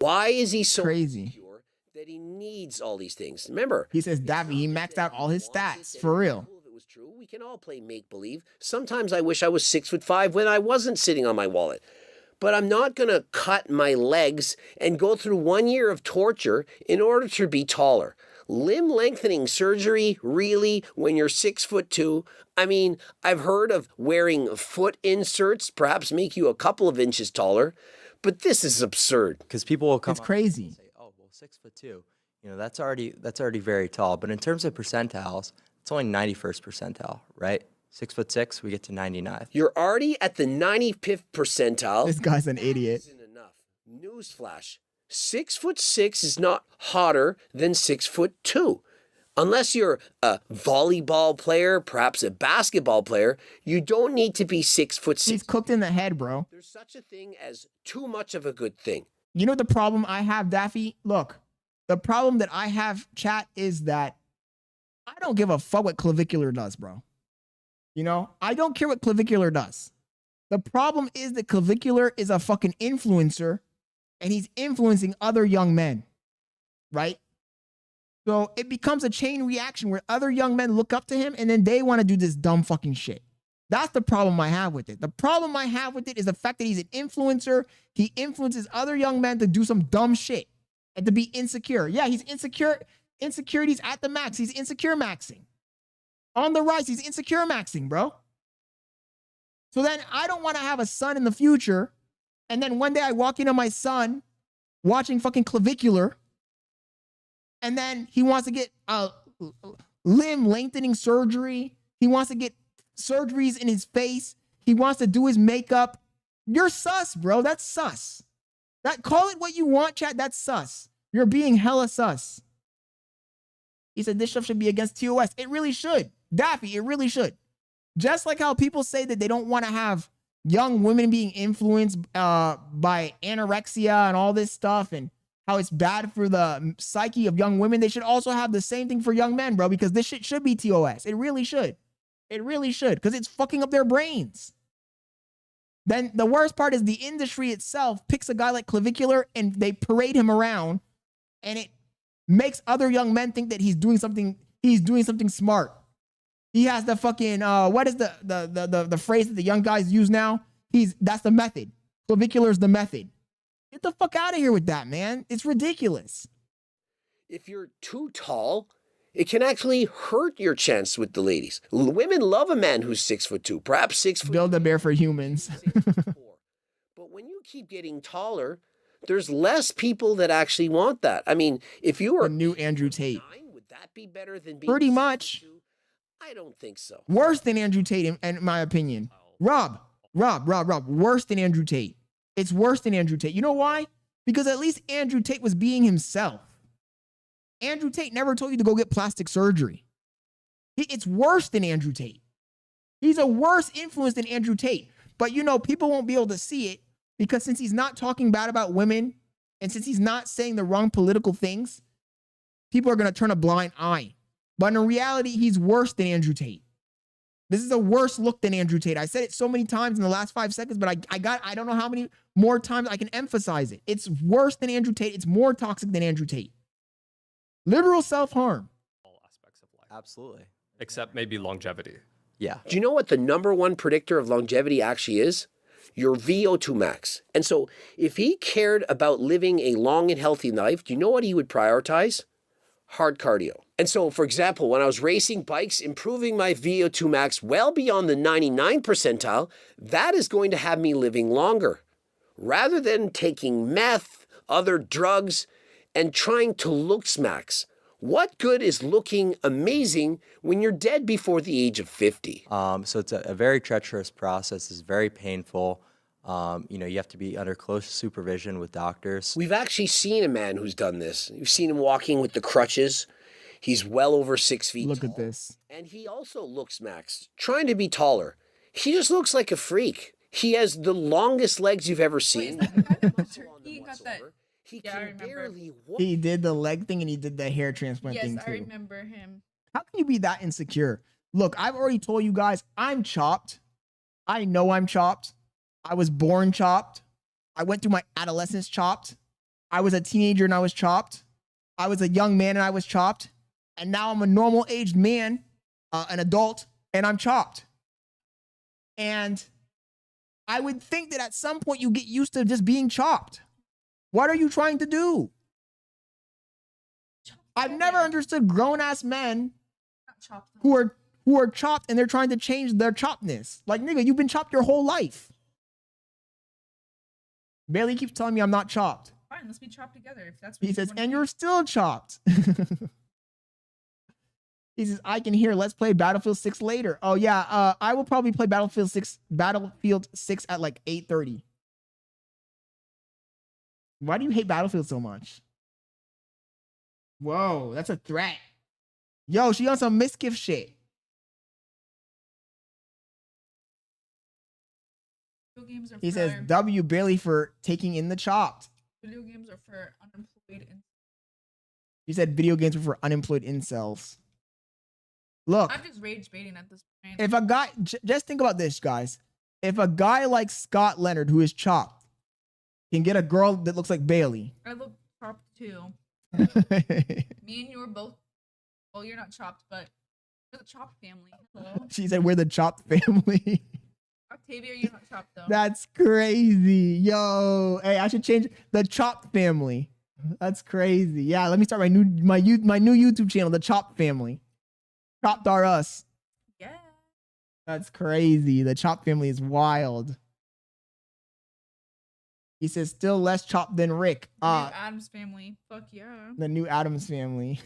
Why is he so Crazy. insecure that he needs all these things? Remember, He says Davi, he maxed out all his stats for real. If it was true, we can all play make-believe. Sometimes I wish I was 6'5" when I wasn't sitting on my wallet. But I'm not going to cut my legs and go through 1 year of torture in order to be taller. Limb lengthening surgery, really, when you're 6'2"? I mean, I've heard of wearing foot inserts, perhaps make you a couple of inches taller, but this is absurd. Because people will come It's crazy. and say, "Oh, well, 6'2", that's already very tall." But in terms of percentiles, it's only 91st percentile, right? 6'6", we get to 99th. You're already at the 95th percentile. This guy's an idiot. Isn't enough. Newsflash: 6'6" is not hotter than 6'2". Unless you're a volleyball player, perhaps a basketball player, you don't need to be 6'6". He's cooked in the head, bro. There's such a thing as too much of a good thing. You know the problem I have, Daffy? Look, the problem that I have, chat, is that I don't give a fuck what Clavicular does, bro. I don't care what Clavicular does. The problem is that Clavicular is a fucking influencer and he's influencing other young men, right? So it becomes a chain reaction where other young men look up to him and then they want to do this dumb fucking shit. That's the problem I have with it. The problem I have with it is the fact that he's an influencer. He influences other young men to do some dumb shit and to be insecure. Yeah, he's insecure. Insecurities at the max. He's insecure maxing. On the rise, he's insecure maxing, bro. So then I don't want to have a son in the future. And then one day I walk into my son watching fucking Clavicular. And then he wants to get limb lengthening surgery. He wants to get surgeries in his face. He wants to do his makeup. You're sus, bro. That's sus. Call it what you want, chat. That's sus. You're being hella sus. He said this stuff should be against TOS. It really should. Daffy, it really should. Just like how people say that they don't want to have young women being influenced by anorexia and all this stuff and how it's bad for the psyche of young women, they should also have the same thing for young men, bro, because this shit should be TOS. It really should. It really should, because it's fucking up their brains. Then the worst part is the industry itself picks a guy like Clavicular and they parade him around, and it makes other young men think that he's doing something smart. He has the fucking what is the phrase that the young guys use now? That's the method. Clavicular's the method. Get the fuck out of here with that, man. It's ridiculous. If you're too tall, it can actually hurt your chance with the ladies. Women love a man who's 6'2", perhaps 6 foot. Build a bear for humans. 6'4". But when you keep getting taller, there's less people that actually want that. I mean, if you were The new Andrew Tate. 9, would that be better than being Pretty much. 6'2"? I don't think so. Worse than Andrew Tate, in my opinion. Rob. Worse than Andrew Tate. It's worse than Andrew Tate. You know why? Because at least Andrew Tate was being himself. Andrew Tate never told you to go get plastic surgery. It's worse than Andrew Tate. He's a worse influence than Andrew Tate. But people won't be able to see it because since he's not talking bad about women and since he's not saying the wrong political things, people are going to turn a blind eye. But in reality, he's worse than Andrew Tate. This is a worse look than Andrew Tate. I said it so many times in the last 5 seconds, but I don't know how many more times I can emphasize it. It's worse than Andrew Tate. It's more toxic than Andrew Tate. Literal self-harm. All aspects of life. Absolutely. Except maybe longevity. Yeah. Do you know what the #1 predictor of longevity actually is? Your VO2 max. And so if he cared about living a long and healthy life, do you know what he would prioritize? Hard cardio. And so, for example, when I was racing bikes, improving my VO2 max well beyond the 99 percentile, that is going to have me living longer. Rather than taking meth, other drugs, and trying to looks max. What good is looking amazing when you're dead before the age of 50? So it's a very treacherous process. It's very painful. You have to be under close supervision with doctors. We've actually seen a man who's done this. You've seen him walking with the crutches. He's well over 6 feet Look tall. at this. And he also looks max, trying to be taller. He just looks like a freak. He has the longest legs you've ever seen. He got that. He Yeah, I can remember. barely walk. He did the leg thing and he did the hair transplant Yes, thing I too. remember him. How can you be that insecure? Look, I've already told you guys, I'm chopped. I know I'm chopped. I was born chopped. I went through my adolescence chopped. I was a teenager and I was chopped. I was a young man and I was chopped. And now I'm a normal aged man, an adult, and I'm chopped. And I would think that at some point you get used to just being chopped. What are you trying to do? I've never understood grown-ass men Not chopped. who are chopped and they're trying to change their choppedness. Like, nigga, you've been chopped your whole life. Bailey keeps telling me I'm not chopped. Fine, let's be chopped together if that's what He you says, wanna and do. you're still chopped. He says, I can hear. Let's play Battlefield 6 later. Oh yeah, I will probably play Battlefield 6 at like 8:30. Why do you hate Battlefield so much? Whoa, that's a threat. Yo, she on some misgift shit. Video games are He for says, W Bailey for taking in the chopped. video games are for unemployed and He said video games are for unemployed incels. Look, I'm just rage baiting at this point. if a guy, just think about this, guys. If a guy like Scott Leonard, who is chopped, can get a girl that looks like Bailey. I look chopped too. Me and you are both. Well, you're not chopped, but we're the chopped family. Hello, She said we're the chopped family. Octavia. You're not chopped though. That's crazy. Yo, hey, I should change the chopped family. That's crazy. Yeah, let me start my new YouTube channel, the chopped family. Chopped are us. Yeah. That's crazy. The chopped family is wild. He says still less chopped than Rick. New Adams family. Fuck yeah. The new Adams family.